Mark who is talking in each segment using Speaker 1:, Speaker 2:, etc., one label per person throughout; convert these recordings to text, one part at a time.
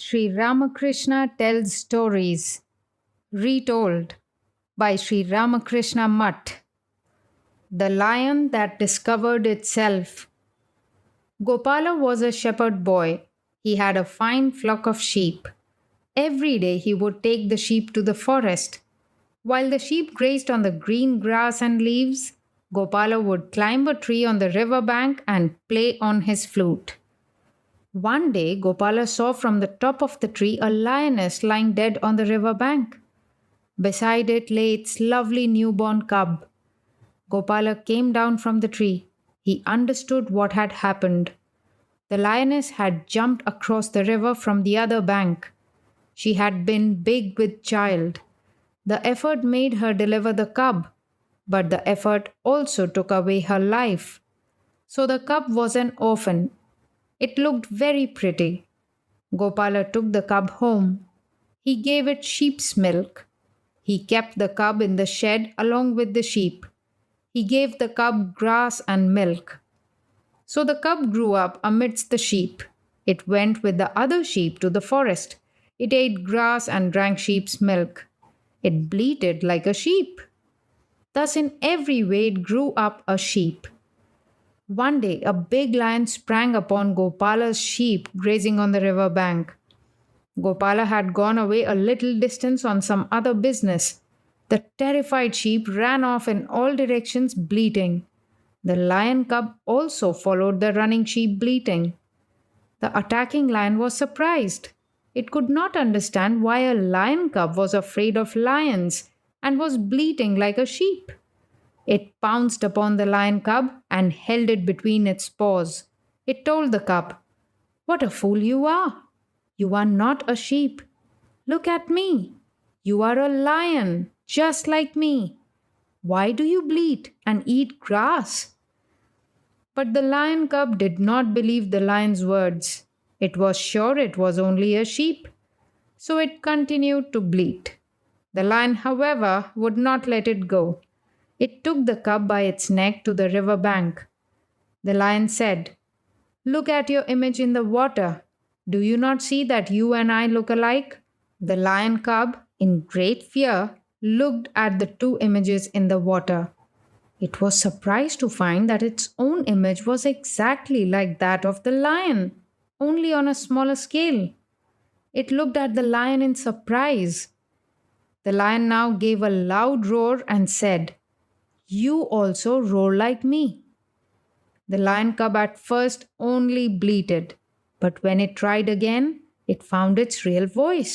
Speaker 1: Sri Ramakrishna Tells Stories, Retold by Sri Ramakrishna Math. The Lion That Discovered Itself. Gopala was a shepherd boy. He had a fine flock of sheep. Every day he would take the sheep to the forest. While the sheep grazed on the green grass and leaves, Gopala would climb a tree on the river bank and play on his flute. One day, Gopala saw from the top of the tree a lioness lying dead on the river bank. Beside it lay its lovely newborn cub. Gopala came down from the tree. He understood what had happened. The lioness had jumped across the river from the other bank. She had been big with child. The effort made her deliver the cub, but the effort also took away her life. So the cub was an orphan. It looked very pretty. Gopala took the cub home. He gave it sheep's milk. He kept the cub in the shed along with the sheep. He gave the cub grass and milk. So the cub grew up amidst the sheep. It went with the other sheep to the forest. It ate grass and drank sheep's milk. It bleated like a sheep. Thus, in every way, it grew up a sheep. One day, a big lion sprang upon Gopala's sheep grazing on the river bank. Gopala had gone away a little distance on some other business. The terrified sheep ran off in all directions, bleating. The lion cub also followed the running sheep, bleating. The attacking lion was surprised. It could not understand why a lion cub was afraid of lions and was bleating like a sheep. It pounced upon the lion cub and held it between its paws. It told the cub, "What a fool you are! You are not a sheep. Look at me. You are a lion, just like me. Why do you bleat and eat grass?" But the lion cub did not believe the lion's words. It was sure it was only a sheep. So it continued to bleat. The lion, however, would not let it go. It took the cub by its neck to the river bank. The lion said, "Look at your image in the water. Do you not see that you and I look alike?" The lion cub, in great fear, looked at the two images in the water. It was surprised to find that its own image was exactly like that of the lion, only on a smaller scale. It looked at the lion in surprise. The lion now gave a loud roar and said, "You also roar like me." The lion cub at first only bleated, but when it tried again, it found its real voice.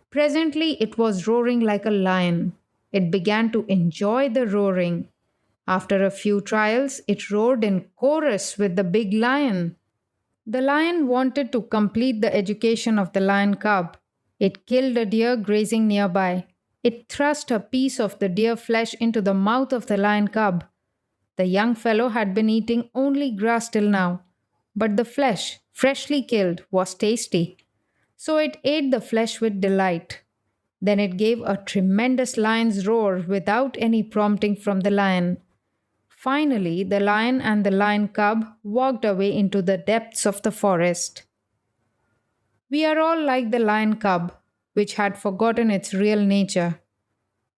Speaker 1: Presently, it was roaring like a lion. It began to enjoy the roaring. After a few trials, it roared in chorus with the big lion. The lion wanted to complete the education of the lion cub. It killed a deer grazing nearby. It thrust a piece of the deer flesh into the mouth of the lion cub. The young fellow had been eating only grass till now, but the flesh, freshly killed, was tasty. So it ate the flesh with delight. Then it gave a tremendous lion's roar without any prompting from the lion. Finally, the lion and the lion cub walked away into the depths of the forest. We are all like the lion cub, which had forgotten its real nature.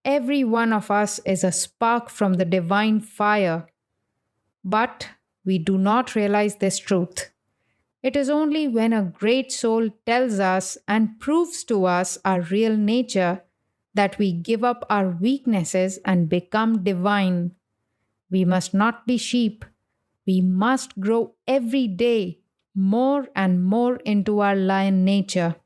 Speaker 1: Every one of us is a spark from the divine fire. But we do not realize this truth. It is only when a great soul tells us and proves to us our real nature that we give up our weaknesses and become divine. We must not be sheep. We must grow every day more and more into our lion nature.